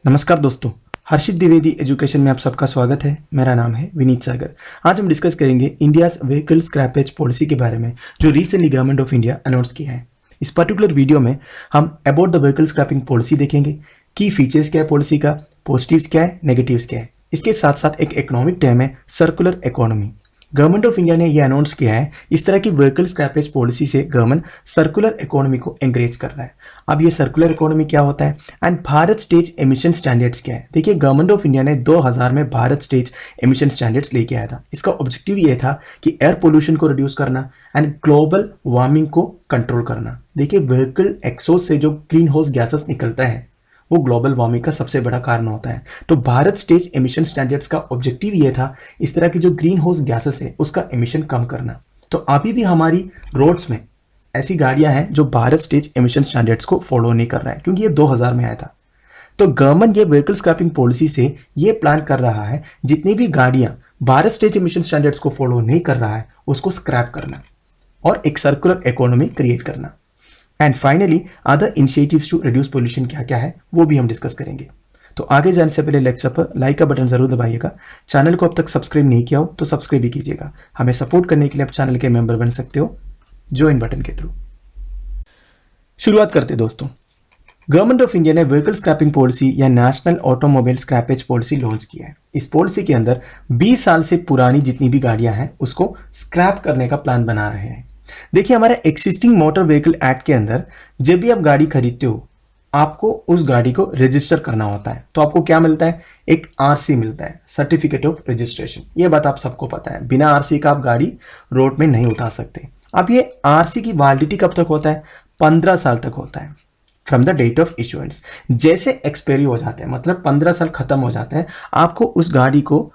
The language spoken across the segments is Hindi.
नमस्कार दोस्तों, हर्षित द्विवेदी एजुकेशन में आप सबका स्वागत है। मेरा नाम है विनीत सागर। आज हम डिस्कस करेंगे इंडियाज व्हीकल स्क्रैपेज पॉलिसी के बारे में जो recently government of India announce किया है। इस पर्टिकुलर वीडियो में हम about the vehicle scrapping policy देखेंगे। की फीचर्स क्या है पॉलिसी का, पॉजिटिव्स क्या है, नेगेटिव्स क्या है। इसके साथ साथ एक इकोनॉमिक टर्म है circular economy. Government of India ने यह अनाउंस किया है, इस तरह की व्हीकल स्क्रैपेज पॉलिसी से गवर्नमेंट सर्कुलर इकोनॉमी को एंकरेज कर रहा है। अब ये सर्कुलर इकोनॉमी क्या होता है and Bharat stage emission standards क्या है। देखिए, गवर्नमेंट ऑफ इंडिया ने 2000 में भारत स्टेज एमिशन स्टैंडर्ड्स लेके आया था। इसका ऑब्जेक्टिव ये था कि एयर पोल्यूशन को रिड्यूस करना एंड ग्लोबल वार्मिंग को कंट्रोल करना। देखिए, व्हीकल एक्सॉस्ट से जो ग्रीन हाउस गैसेस निकलता है वो ग्लोबल वार्मिंग का सबसे बड़ा कारण होता है। तो भारत स्टेज एमिशन स्टैंडर्ड्स का ऑब्जेक्टिव ये था, इस तरह की जो ग्रीन हाउस गैसेस है उसका एमिशन कम करना। तो अभी भी हमारी रोड्स में ऐसी गाड़ियां हैं जो भारत स्टेज एमिशन स्टैंडर्ड्स को फॉलो नहीं कर रहा है, क्योंकि ये 2000 में आया था। तो गवर्नमेंट ये व्हीकल स्क्रैपिंग पॉलिसी से ये प्लान कर रहा है, जितनी भी गाड़ियां भारत स्टेज एमिशन स्टैंडर्ड्स को फॉलो नहीं कर रहा है उसको स्क्रैप करना और एक सर्कुलर इकोनॉमी क्रिएट करना। And finally other initiatives to reduce pollution क्या क्या है वो भी हम डिस्कस करेंगे। तो आगे जाने से पहले लेक्चर पर लाइक का बटन जरूर दबाइएगा। चैनल को अब तक सब्सक्राइब नहीं किया हो तो सब्सक्राइब भी कीजिएगा। हमें सपोर्ट करने के लिए आप चैनल के मेंबर बन सकते हो ज्वाइन बटन के थ्रू। शुरुआत करते दोस्तों। गवर्नमेंट ऑफ इंडिया ने व्हीकल स्क्रैपिंग पॉलिसी या national automobile scrappage policy launch किया है। इस पॉलिसी के अंदर 20 साल से पुरानी जितनी भी गाड़ियां हैं उसको स्क्रैप करने का प्लान बना रहे हैं। देखिए, हमारे एक्सिस्टिंग मोटर व्हीकल एक्ट के अंदर जब भी आप गाड़ी खरीदते हो आपको उस गाड़ी को रजिस्टर करना होता है। तो आपको क्या मिलता है, एक आरसी मिलता है, सर्टिफिकेट ऑफ रजिस्ट्रेशन। ये बात आप सबको पता है, बिना आरसी का आप गाड़ी रोड में नहीं उठा सकते। अब ये आरसी की वैलिडिटी कब तक होता है, 15 साल तक होता है from the date of issuance. जैसे एक्सपायरी हो जाता है, मतलब 15 साल खत्म हो जाता है, आपको उस गाड़ी को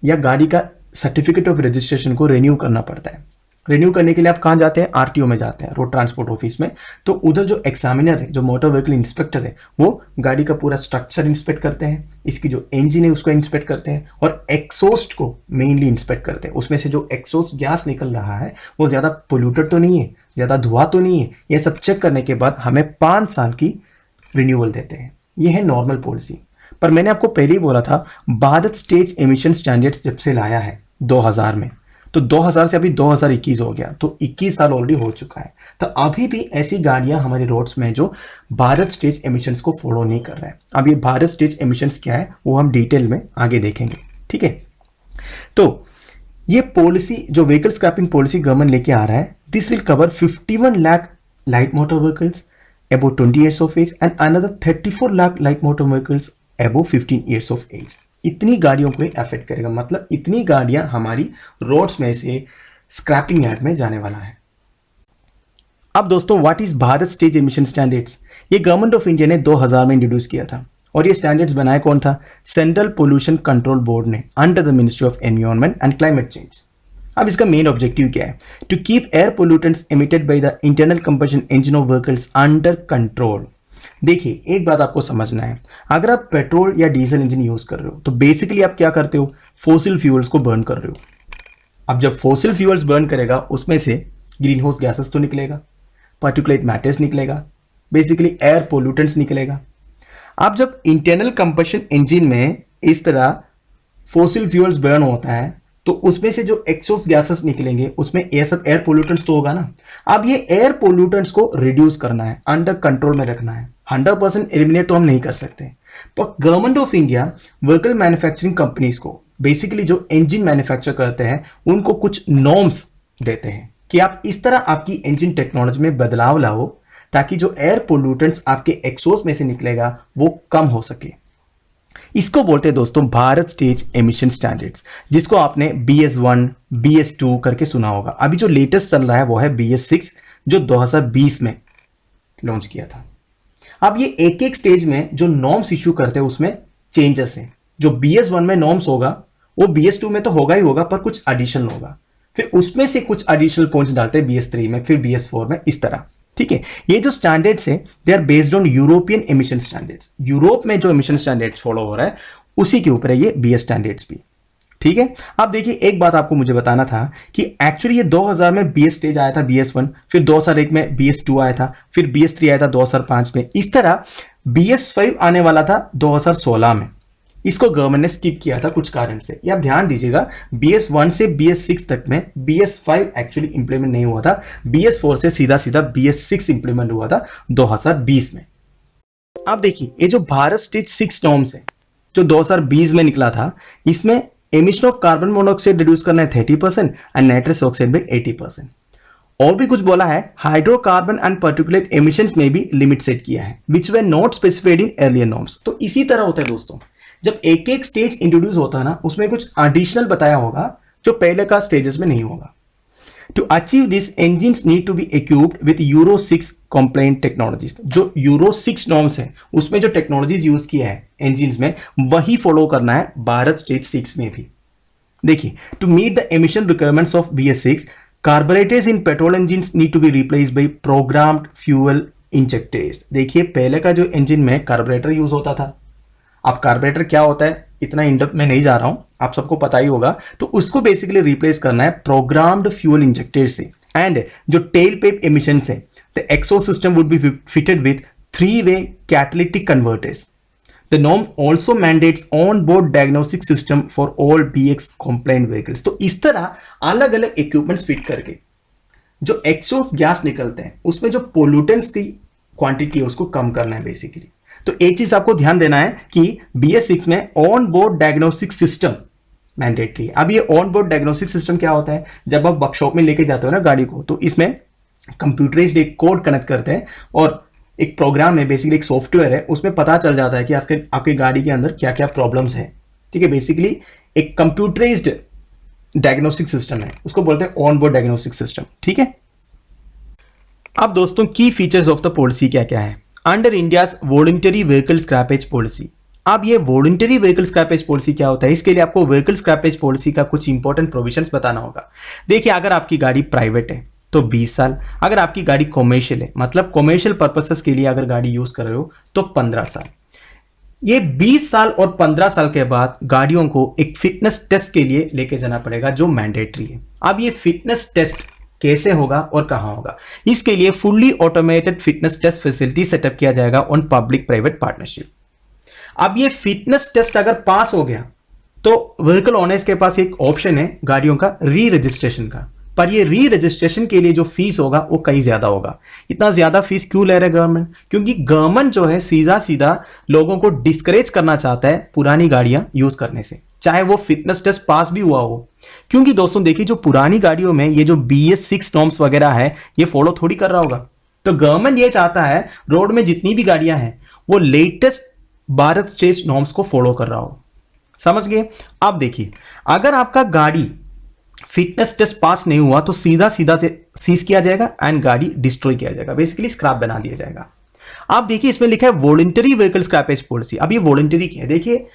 या गाड़ी का सर्टिफिकेट ऑफ रजिस्ट्रेशन को रिन्यू करना पड़ता है। रिन्यू करने के लिए आप कहाँ जाते हैं, आरटीओ में जाते हैं, रोड ट्रांसपोर्ट ऑफिस में। तो उधर जो एग्जामिनर है, जो मोटर व्हीकल इंस्पेक्टर है, वो गाड़ी का पूरा स्ट्रक्चर इंस्पेक्ट करते हैं, इसकी जो इंजन है उसको इंस्पेक्ट करते हैं और एक्सॉस्ट को मेनली इंस्पेक्ट करते हैं। उसमें से जो एक्सॉस्ट गैस निकल रहा है वो ज़्यादा पोल्यूटेड तो नहीं है, ज़्यादा धुआं तो नहीं है। ये सब चेक करने के बाद हमें 5 साल की रिन्यूअल देते हैं। ये है नॉर्मल पॉलिसी। पर मैंने आपको पहले ही बोला था, भारत स्टेज एमिशन स्टैंडर्ड्स जब से लाया है 2000 में, तो 2000 से अभी 2021 हो गया, तो 21 साल ऑलरेडी हो चुका है। तो अभी भी ऐसी गाड़ियां हमारे रोड्स में जो भारत स्टेज एमिशंस को फॉलो नहीं कर रहा है। अब ये भारत स्टेज एमिशंस क्या है वो हम डिटेल में आगे देखेंगे, ठीक है। तो ये पॉलिसी जो व्हीकल स्क्रैपिंग पॉलिसी गवर्नमेंट लेके आ रहा है, this will cover 51 lakh light motor vehicles above 20 years of age and another 34 lakh light motor vehicles above 15 years of age। इतनी गाड़ियों को अफेक्ट करेगा, मतलब इतनी गाड़ियां हमारी रोड्स में से स्क्रैपिंग यार्ड में जाने वाला है। अब दोस्तों, what is Bharat stage emission standards? ये गवर्नमेंट ऑफ इंडिया ने 2000 में इंट्रोड्यूस किया था और ये स्टैंडर्ड्स बनाया कौन था, सेंट्रल पोल्यूशन कंट्रोल बोर्ड ने under the ministry of environment and climate change. अब इसका मेन ऑब्जेक्टिव क्या है, to keep air pollutants emitted by the internal combustion engine of vehicles under control. देखिए, एक बात आपको समझना है, अगर आप पेट्रोल या डीजल इंजन यूज कर रहे हो तो बेसिकली आप क्या करते हो, फोसिल फ्यूल्स को बर्न कर रहे हो। अब जब फोसिल फ्यूल्स बर्न करेगा उसमें से ग्रीन हाउस गैसेस तो निकलेगा, पार्टिकुलेट मैटर्स निकलेगा, बेसिकली एयर पोल्यूटेंट्स निकलेगा। अब जब इंटरनल कंबशन इंजन में इस तरह फोसिल फ्यूल्स बर्न होता है तो उसमें से जो एक्सॉस्ट गैसेस निकलेंगे उसमें ये सब एयर पोल्यूटेंट्स तो होगा ना। अब ये एयर पोल्यूटेंट्स को रिड्यूस करना है, अंडर कंट्रोल में रखना है। 100% एलिमिनेट तो हम नहीं कर सकते, पर government of India vehicle manufacturing companies को, बेसिकली जो इंजन मैन्युफैक्चर करते हैं, उनको कुछ नॉर्म्स देते हैं कि आप इस तरह आपकी इंजन टेक्नोलॉजी में बदलाव लाओ ताकि जो एयर पोल्यूटेंट्स आपके एक्सॉस्ट में से निकलेगा वो कम हो सके। इसको बोलते हैं दोस्तों भारत स्टेज एमिशन स्टैंडर्ड्स, जिसको आपने BS1 BS2 करके सुना होगा। अभी जो लेटेस्ट चल रहा है वो है BS6 जो 2020 में लॉन्च किया था। अब ये एक एक स्टेज में जो नॉर्म्स इश्यू करते हैं उसमें चेंजेस हैं। जो BS1 में नॉर्म्स होगा वो BS2 में तो होगा ही होगा, पर कुछ एडिशनल होगा, फिर उसमें से कुछ एडिशनल पॉइंट्स डालते हैं BS3 में, फिर BS4 में, इस तरह, ठीक है। ये जो स्टैंडर्ड्स है they are based on European emission standards. Europe में जो एमिशन स्टैंडर्ड्स फॉलो हो रहा है उसी के ऊपर है ये BS स्टैंडर्ड्स भी, ठीक है। अब देखिए, एक बात आपको मुझे बताना था कि एक्चुअली ये 2000 में BS स्टेज आया था BS1, फिर 2001 में BS2 आया था, फिर BS3 आया था 2005 में। इस तरह BS5 आने वाला था 2016 में, इसको गवर्नमेंट ने स्किप किया था कुछ कारण से। ये आप ध्यान दीजिएगा, BS1 से BS6 तक में BS5 एक्चुअली इंप्लीमेंट नहीं हुआ था, BS4 से सीधा सीधा BS6 इंप्लीमेंट हुआ था 2020 में। आप देखिए ये जो भारत स्टेज 6 नॉर्म्स है जो 2020 में निकला था, इसमें emission of carbon monoxide reduce करना है 30% एंड नाइट्रस ऑक्साइड में 80%। और भी कुछ बोला है, हाइड्रोकार्बन एंड पर्टिकुलेट एमिशंस में भी लिमिट सेट किया है which were not specified in earlier norms. तो इसी तरह होता है दोस्तों, जब एक एक स्टेज इंट्रोड्यूस होता है ना, उसमें कुछ एडिशनल बताया होगा जो पहले का स्टेजेस में नहीं होगा। To achieve this engines need to be equipped with Euro 6 compliant technologies. जो यूरो 6 नॉर्म्स है उसमें जो टेक्नोलॉजीज यूज किया है इंजिन्स में, वही फॉलो करना है भारत स्टेज 6 में भी। देखिए, to meet the emission requirements of BS6, carburettors in petrol engines need to be replaced by programmed fuel injectors. देखिए, पहले का जो इंजन में कार्बोरेटर यूज होता था, अब कार्बोरेटर क्या होता है इतना इंडेप्थ में नहीं जा रहा हूं, आप सबको पता ही होगा। तो उसको बेसिकली रिप्लेस करना है प्रोग्राम्ड फ्यूल इंजेक्टर से। एंड जो टेल पेप एमिशन है, the exhaust system would be fitted with 3-way catalytic converters. The norm also mandates on board diagnostic system for all BX compliant vehicles. तो इस तरह अलग अलग इक्विपमेंट्स फिट करके जो एक्सोस गैस निकलते हैं उसमें जो पोल्यूटेंट्स की क्वांटिटी है उसको कम करना है बेसिकली। तो एक चीज आपको ध्यान देना है कि BS6 में on board diagnostic system mandatory है। अब ये ऑन बोर्ड डायग्नोस्टिक सिस्टम क्या होता है, जब आप वर्कशॉप में लेके जाते हो ना गाड़ी को, तो इसमें कंप्यूटराइज्ड एक कोड कनेक्ट करते हैं और एक प्रोग्राम है, बेसिकली एक सॉफ्टवेयर है, उसमें पता चल जाता है कि आपके गाड़ी के अंदर क्या क्या प्रॉब्लम्स है। ठीक है, बेसिकली एक कंप्यूटराइज्ड डायग्नोस्टिक सिस्टम है, उसको बोलते हैं ऑन बोर्ड डायग्नोस्टिक सिस्टम। ठीक है, अब दोस्तों की फीचर्स ऑफ द पॉलिसी क्या क्या है under India's voluntary vehicle scrappage policy. अब ये वॉलंटरी व्हीकल स्क्रैपेज पॉलिसी क्या होता है, इसके लिए आपको व्हीकल स्क्रैपेज पॉलिसी का कुछ इंपॉर्टेंट प्रोविजंस बताना होगा। देखिए, अगर आपकी गाड़ी प्राइवेट है तो 20 साल, अगर आपकी गाड़ी कॉमर्शियल है, मतलब कॉमर्शियल पर्पसेस के लिए अगर गाड़ी यूज कर रहे हो तो 15 साल। ये 20 साल और 15 साल के बाद गाड़ियों को एक फिटनेस टेस्ट के लिए लेके जाना पड़ेगा जो मैंडेटरी है। अब ये फिटनेस टेस्ट कैसे होगा और कहां होगा, इसके लिए fully automated fitness test facility setup किया जाएगा ऑन पब्लिक प्राइवेट पार्टनरशिप। अब ये फिटनेस टेस्ट अगर पास हो गया तो व्हीकल ओनर्स के पास एक ऑप्शन है गाड़ियों का री रजिस्ट्रेशन का, पर ये री रजिस्ट्रेशन के लिए जो फीस होगा वो कहीं ज्यादा होगा। इतना ज्यादा फीस क्यों ले रहा है गवर्नमेंट, क्योंकि गवर्नमेंट जो है सीधा सीधा लोगों को डिस्करेज करना चाहता है पुरानी गाड़ियां यूज करने से, चाहे वो फिटनेस टेस्ट पास भी हुआ हो। क्योंकि दोस्तों देखिए, जो पुरानी गाड़ियों में ये जो BS6 नॉर्म्स वगैरह है ये फॉलो थोड़ी कर रहा होगा। तो गवर्नमेंट ये चाहता है रोड में जितनी भी गाड़ियां हैं वो लेटेस्ट भारत स्टेज नॉर्म्स को फॉलो कर रहा हो। समझ गए। अब देखिए, अगर आपका गाड़ी फिटनेस टेस्ट पास नहीं हुआ तो सीधा सीधा से सीज किया जाएगा एंड गाड़ी डिस्ट्रॉय किया जाएगा, बेसिकली स्क्रैप बना दिया जाएगा। आप देखिए, इसमें लिखा है वॉलंटरी व्हीकल स्क्रैपेज पॉलिसी। अब ये वॉलंटरी क्या है, देखिए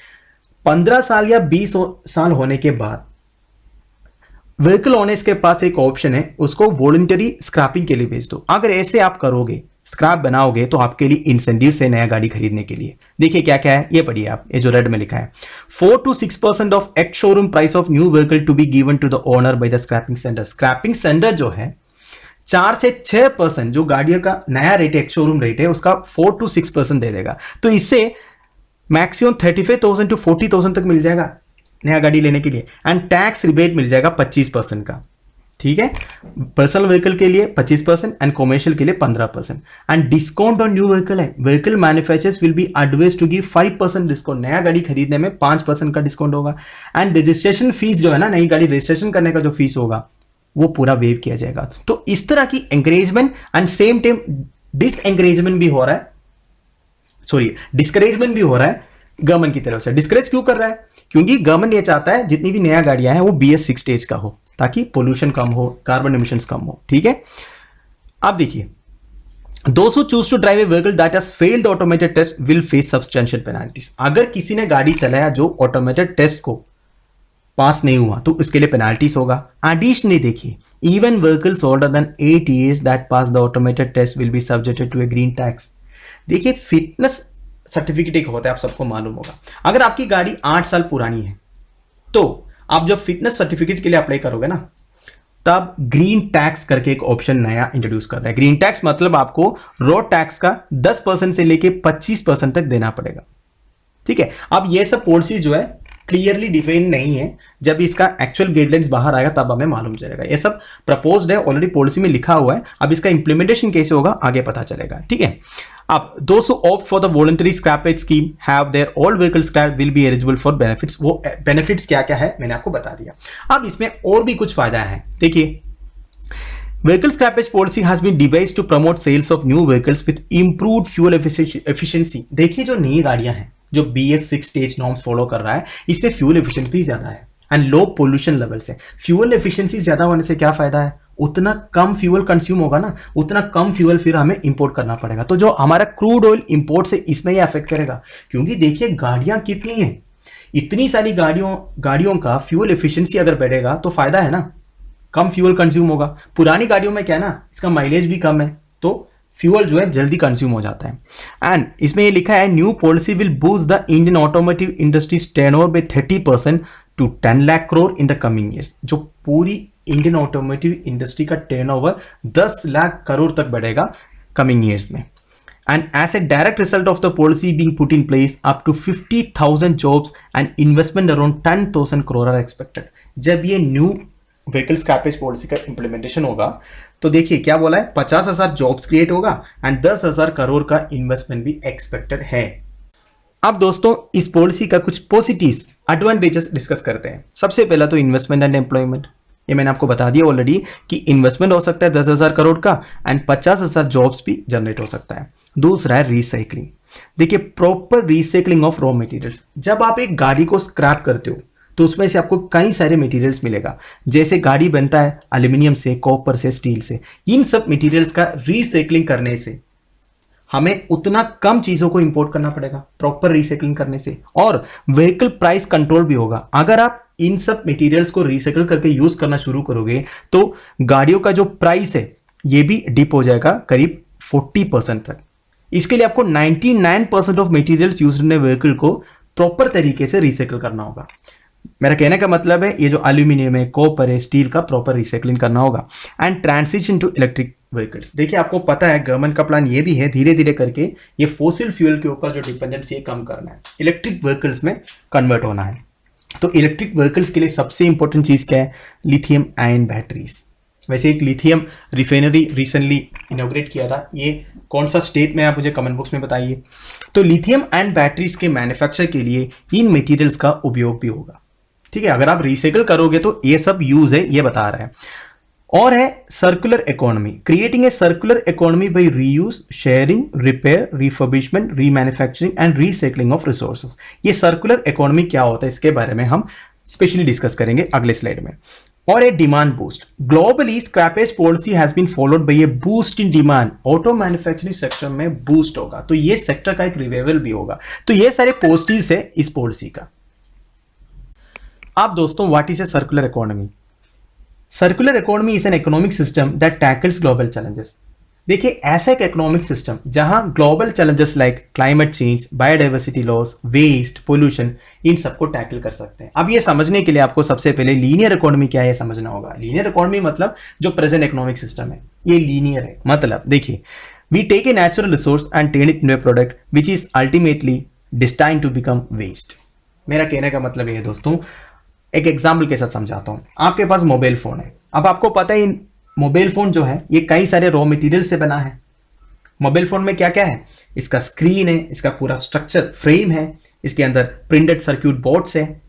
15 साल या 20 साल होने के बाद व्हीकल ओनर्स के पास एक ऑप्शन है, उसको वॉलंटरी स्क्रैपिंग के लिए भेज दो। अगर ऐसे आप करोगे, स्क्रैप बनाओगे, तो आपके लिए इंसेंटिव है नया गाड़ी खरीदने के लिए। देखिए क्या क्या है, ये पढ़िए आप, ये जो रेड में लिखा है 4 to 6% of ex showroom price of new vehicle to be given to the owner by the scrapping centre. Scrapping centre जो है 4 से 6% जो गाड़ियों का नया रेट है, एक्स शोरूम रेट है, उसका 4 to 6% दे देगा। तो इससे मैक्सिमम 35,000 to 40,000 तक मिल जाएगा नया गाड़ी लेने के लिए। एंड टैक्स रिबेट मिल जाएगा 25% का। ठीक है, पर्सनल व्हीकल के लिए 25% एंड कॉमर्शियल के लिए 15%। And discount on new vehicle है, vehicle manufacturers will be advised to give 5% discount. नया गाड़ी खरीदने में 5% का डिस्काउंट होगा। एंड रजिस्ट्रेशन फीस जो है ना, नई गाड़ी रजिस्ट्रेशन करने का जो फीस होगा वो पूरा वेव किया जाएगा। तो इस तरह की एंकरेजमेंट एंड सेम टाइम डिसएंकरेजमेंट भी हो रहा है, सॉरी डिस्करेजमेंट भी हो रहा है गवर्नमेंट की तरफ से। डिस्करेज क्यों कर रहा है, क्योंकि गवर्नमेंट ये चाहता है जितनी भी नया गाड़ियां हैं वो BS6 स्टेज का हो, ताकि पोल्यूशन कम हो, कार्बन एमिशंस कम हो। ठीक है, अब देखिए, those who choose to drive a vehicle that has failed the automated test will face substantial penalties। अगर किसी ने गाड़ी चलाया जो ऑटोमेटेड टेस्ट को पास नहीं हुआ तो उसके लिए पेनाल्टीज होगा। एडिशनली देखिए, even vehicles older than 8 years that pass the automated test will be subjected to a green tax। देखिए, फिटनेस सर्टिफिकेट एक होता है, आप सबको मालूम होगा। अगर आपकी गाड़ी 8 साल पुरानी है तो आप जब फिटनेस सर्टिफिकेट के लिए अप्लाई करोगे ना, तब ग्रीन टैक्स करके एक ऑप्शन नया इंट्रोड्यूस कर रहा है। ग्रीन टैक्स मतलब आपको रोड टैक्स का 10% से लेके 25% तक देना पड़ेगा। ठीक है, अब ये सब पॉलिसी जो है क्लियरली डिफाइन नहीं है, जब इसका एक्चुअल गाइडलाइंस बाहर आएगा तब हमें मालूम चलेगा। ये सब प्रपोज्ड है, ऑलरेडी पॉलिसी में लिखा हुआ है, अब इसका इंप्लीमेंटेशन कैसे होगा आगे पता चलेगा। ठीक है, अब those who opt for the voluntary scrappage scheme have their all vehicles scrapped will be eligible for benefits। वो benefits क्या क्या है मैंने आपको बता दिया। अब इसमें और भी कुछ फायदा है। देखिए, vehicle scrappage policy has been devised to promote sales of new vehicles with improved fuel efficiency। देखिए, जो नई गाड़ियां हैं, जो BS6 स्टेज नॉर्म्स फॉलो कर रहा है, इसमें फ्यूल एफिशिएंसी ज्यादा है एंड लो पोल्यूशन लेवल से। फ्यूल एफिशिएंसी ज्यादा होने से क्या फायदा है, उतना कम फ्यूल कंज्यूम होगा ना, उतना कम फ्यूल फिर हमें इंपोर्ट करना पड़ेगा। तो जो हमारा क्रूड ऑयल इंपोर्ट से इसमें ही अफेक्ट करेगा, क्योंकि देखिए गाड़ियां कितनी हैं, इतनी सारी गाड़ियों का फ्यूल एफिशिएंसी अगर बढ़ेगा तो फायदा है ना, कम फ्यूल कंज्यूम होगा। पुरानी गाड़ियों में क्या है ना, इसका माइलेज भी कम है, तो फ्यूल जो है जल्दी कंज्यूम हो जाता है। एंड इसमें ये लिखा है, new policy will boost the Indian automotive industries turnover by 30% to 10 lakh crore in the coming years. जो पूरी इंडियन ऑटोमोटिव इंडस्ट्री का टर्नओवर 10 लाख करोड़ तक बढ़ेगा कमिंग ईयर्स में। And as a direct result of the policy being put in place, up to 50,000 jobs and investment around 10,000 crore are expected। जब ये न्यू व्हीकल स्क्रैपेज पॉलिसी का इंप्लीमेंटेशन होगा तो देखिए क्या बोला है, 50,000 जॉब्स क्रिएट होगा एंड 10,000 करोड़ का इन्वेस्टमेंट भी एक्सपेक्टेड है। अब दोस्तों, इस पॉलिसी का कुछ पॉजिटिव्स एडवांटेजेस डिस्कस करते हैं। सबसे पहला तो इन्वेस्टमेंट एंड एम्प्लॉयमेंट, ये मैंने आपको बता दिया ऑलरेडी कि इन्वेस्टमेंट हो सकता है 10,000 करोड़ का एंड 50,000 जॉब्स भी जनरेट हो सकता है। दूसरा है रिसाइकलिंग। देखिए, proper recycling of raw materials. जब आप एक गाड़ी को स्क्रैप करते हो तो उसमें से आपको कई सारे मटेरियल्स मिलेगा, जैसे गाड़ी बनता है एल्यूमिनियम से, कॉपर से, स्टील से। इन सब मटेरियल्स का रिसाइकलिंग करने से हमें उतना कम चीजों को इंपोर्ट करना पड़ेगा प्रॉपर रिसाइकलिंग करने से, और व्हीकल प्राइस कंट्रोल भी होगा। अगर आप इन सब मटेरियल्स को रिसाइकल करके यूज करना शुरू करोगे तो गाड़ियों का जो प्राइस है ये भी डिप हो जाएगा करीब 40% तक। इसके लिए आपको 99% of materials used in vehicle को प्रॉपर तरीके से रिसाइकल करना होगा। मेरा कहने का मतलब है, ये जो एल्यूमिनियम है, कॉपर है, स्टील का प्रॉपर रिसाइकलिंग करना होगा। And transition to electric vehicles. देखिए, आपको पता है गवर्नमेंट का प्लान ये भी है धीरे धीरे करके ये फॉसिल फ्यूल के ऊपर जो डिपेंडेंसी है कम करना है, इलेक्ट्रिक व्हीकल्स में कन्वर्ट होना है। तो इलेक्ट्रिक व्हीकल्स के लिए सबसे इंपॉर्टेंट चीज क्या है, लिथियम आयन बैटरीज। वैसे एक लिथियम रिफाइनरी रिसेंटली इनॉग्रेट किया था, ये कौन सा स्टेट में, आप मुझे कमेंट बॉक्स में बताइए। तो लिथियम आयन बैटरीज के मैन्युफैक्चर के लिए इन मटेरियल्स का उपयोग भी होगा। ठीक है, अगर आप रिसाइकल करोगे तो ये सब यूज है, ये बता रहा है। और है circular economy, creating a circular economy by reuse, sharing, repair, refurbishment, remanufacturing and recycling of resources. ये सर्कुलर इकोनॉमी क्या होता है इसके बारे में हम स्पेशली डिस्कस करेंगे अगले स्लाइड में। और a demand boost, globally scrappage policy has been followed by a boost in demand. Auto manufacturing sector में बूस्ट होगा तो ये सेक्टर का एक रिवाइवल भी होगा। तो ये सारे पॉजिटिव्स है इस पॉलिसी का। अब दोस्तों, what is a circular economy? Circular economy is an economic system that tackles global challenges. देखिए, ऐसा एक इकोनॉमिक सिस्टम जहां global challenges like climate change, biodiversity loss, waste, pollution, इन सबको टैकल कर सकते हैं। अब ये समझने के लिए आपको सबसे पहले लीनियर इकोनॉमी क्या है समझना होगा। लीनियर इकोनॉमी मतलब जो प्रेजेंट इकोनॉमिक सिस्टम है ये लीनियर है। मतलब देखिए, we take a natural resource and turn it into a product which is ultimately destined to become waste. मेरा कहने का मतलब ये है दोस्तों, एक एग्जाम्पल के साथ समझाता हूं। आपके पास मोबाइल फोन है। अब आपको पता है मोबाइल फोन जो है ये कई सारे रॉ मटेरियल से बना है। मोबाइल फोन में क्या क्या है, इसका स्क्रीन है, इसका पूरा स्ट्रक्चर फ्रेम है, इसके अंदर प्रिंटेड सर्क्यूट बोर्ड्स है,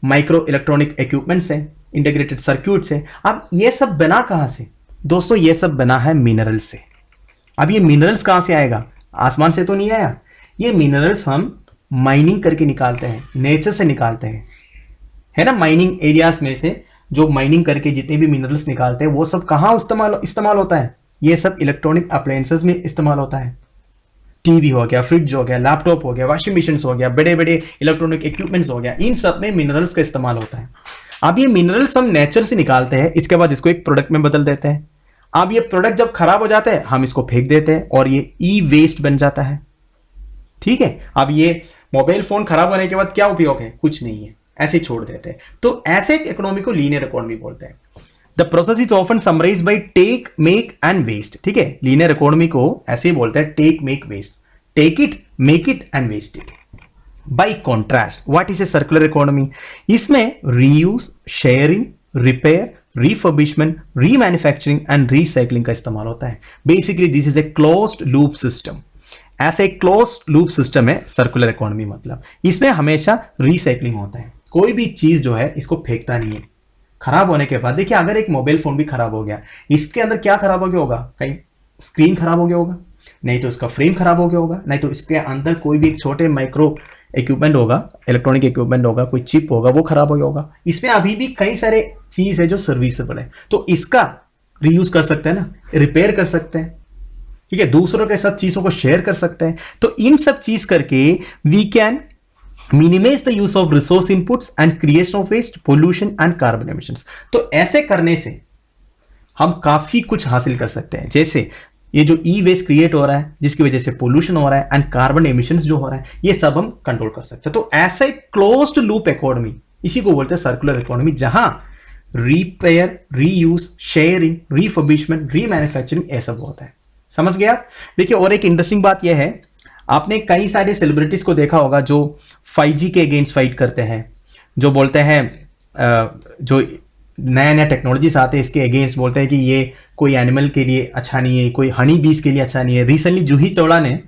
माइक्रो इलेक्ट्रॉनिक इक्विपमेंट्स है, इंटीग्रेटेड सर्क्यूट्स है। अब ये सब बना कहां से दोस्तों? ये सब बना है मिनरल्स से। अब ये मिनरल्स कहां से आएगा? आसमान से तो नहीं आया। ये मिनरल्स हम माइनिंग करके निकालते हैं, नेचर से निकालते हैं, है ना। माइनिंग एरियाज में से जो माइनिंग करके जितने भी मिनरल्स निकालते हैं वो सब कहाँ इस्तेमाल होता है? ये सब इलेक्ट्रॉनिक अप्लायंसेस में इस्तेमाल होता है। टीवी हो गया, फ्रिज हो गया, लैपटॉप हो गया, वॉशिंग मशीन हो गया, बड़े बड़े इलेक्ट्रॉनिक इक्विपमेंट्स हो गया, इन सब में मिनरल्स का इस्तेमाल होता है। अब ये मिनरल्स हम नेचर से निकालते हैं, इसके बाद इसको एक प्रोडक्ट में बदल देते हैं। अब ये प्रोडक्ट जब खराब हो जाता है हम इसको फेंक देते हैं और ये ई वेस्ट बन जाता है। ठीक है, अब ये मोबाइल फोन खराब होने के बाद क्या उपयोग है? कुछ नहीं है, ऐसे ही छोड़ देते हैं। तो ऐसे एक इकोनॉमी को लीनियर इकोनॉमी बोलते हैं। The process is often summarise by take, make and waste. ठीक है, लीनियर इकोनॉमी को ऐसे ही बोलते हैं, take, make, waste. Take it, make it and waste it. By contrast what is a circular economy? इसमें reuse, sharing, repair, refurbishment, remanufacturing and recycling का इस्तेमाल होता है। Basically this is a closed loop system. ऐसे एक क्लोज्ड लूप सिस्टम है सर्कुलर इकोनॉमी। मतलब इसमें हमेशा रिसाइक्लिंग होता है। कोई भी चीज जो है इसको फेंकता नहीं है। खराब होने के बाद देखिए, अगर एक मोबाइल फोन भी खराब हो गया, इसके अंदर क्या खराब हो गया होगा? कहीं स्क्रीन खराब हो गया होगा, नहीं तो इसका फ्रेम खराब हो गया होगा, नहीं तो इसके अंदर कोई भी एक छोटे माइक्रो इक्विपमेंट होगा, इलेक्ट्रॉनिक इक्विपमेंट होगा, कोई चिप होगा, वो खराब हो गया होगा। इसमें अभी भी कई सारे चीज है जो सर्विसेबल है, तो इसका रीयूज कर सकते हैं ना, रिपेयर कर सकते हैं। ठीक है, दूसरों के साथ चीजों को शेयर कर सकते हैं। तो इन सब चीज करके we can minimise the use of resource inputs and creation of waste, pollution and carbon emissions. तो ऐसे करने से हम काफी कुछ हासिल कर सकते हैं। जैसे ये जो ई वेस्ट क्रिएट हो रहा है, जिसकी वजह से पोल्यूशन हो रहा है एंड कार्बन एमिशंस जो हो रहा है, ये सब हम कंट्रोल कर सकते हैं। तो ऐसा एक क्लोज्ड लूप इकोनॉमी, इसी को बोलते हैं सर्कुलर इकोनॉमी, जहां रिपेयर, रीयूज, शेयरिंग, रिफर्बिशमेंट, रीमैन्युफैक्चरिंग ये सब होता है। समझ गए आप? देखिए, और एक इंटरेस्टिंग बात यह है, आपने कई सारे सेलिब्रिटीज को देखा होगा जो 5G के अगेंस्ट फाइट करते हैं, जो बोलते हैं जो नया नया टेक्नोलॉजीज आते हैं इसके अगेंस्ट बोलते हैं कि ये कोई एनिमल के लिए अच्छा नहीं है, कोई हनी बीज के लिए अच्छा नहीं है। रिसेंटली जूही चावला ने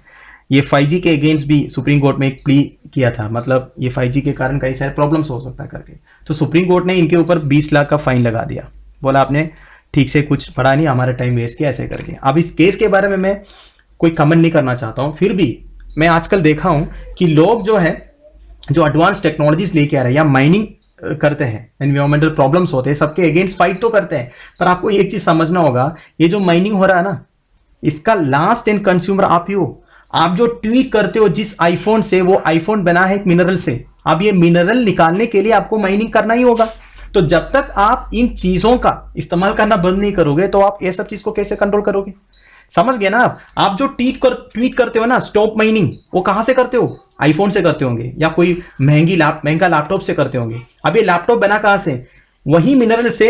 ये 5G के अगेंस्ट भी सुप्रीम कोर्ट में एक प्ली किया था, मतलब ये 5G के कारण कई सारे प्रॉब्लम्स हो सकता है करके। तो सुप्रीम कोर्ट ने इनके ऊपर 20 लाख का फाइन लगा दिया, बोला आपने ठीक से कुछ पढ़ा नहीं, हमारा टाइम वेस्ट किया ऐसे करके। अब इस केस के बारे में मैं कोई कमेंट नहीं करना चाहता हूं, फिर भी मैं आजकल देखा हूं कि लोग जो है जो एडवांस टेक्नोलॉजीज लेके आ रहे हैं या माइनिंग करते हैं, एनवायरमेंटल प्रॉब्लम्स होते हैं, सबके अगेंस्ट फाइट तो करते हैं, पर आपको एक चीज समझना होगा, ये जो माइनिंग हो रहा है ना, इसका लास्ट एंड कंज्यूमर आप ही हो। आप जो ट्वीट करते हो जिस आईफोन से, वो आईफोन बना है एक मिनरल से। अब ये मिनरल निकालने के लिए आपको माइनिंग करना ही होगा। तो जब तक आप इन चीजों का इस्तेमाल करना बंद नहीं करोगे, तो आप ये सब चीज को कैसे कंट्रोल करोगे? समझ गए ना आप जो ट्वीट करते हो ना, स्टॉप माइनिंग, वो कहां से करते हो? आईफोन से करते होंगे या कोई महंगा लैपटॉप से करते होंगे। अब ये लैपटॉप बना कहां से? वही मिनरल से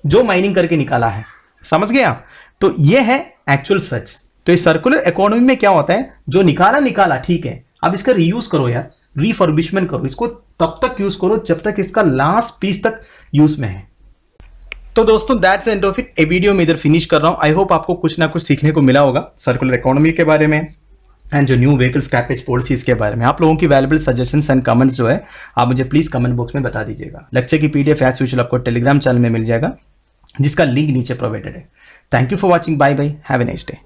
जो माइनिंग करके निकाला है। समझ गए आप? तो ये है एक्चुअल सच। तो इस सर्कुलर इकोनॉमी में क्या होता है, जो निकाला ठीक है, अब इसका रीयूज करो यार, रिफर्बिशमेंट करो, इसको तब तक यूज करो जब तक इसका लास्ट पीस तक यूज में है। तो दोस्तों that's end of it. A video में इधर फिनिश कर रहा हूं। आई होप आपको कुछ ना कुछ सीखने को मिला होगा सर्कुलर इकोनॉमी के बारे में एंड जो न्यू व्हीकल स्क्रैपेज पॉलिसीज के बारे में। आप लोगों की वैल्यूएबल सजेशंस एंड कमेंट्स जो है आप मुझे प्लीज कमेंट बॉक्स में बता दीजिएगा। लेक्चर की पीडीएफ एज यूजुअल आपको टेलीग्राम चैनल में मिल जाएगा, जिसका लिंक नीचे प्रोवाइडेड है। Thank you for watching. Bye bye, have a nice day.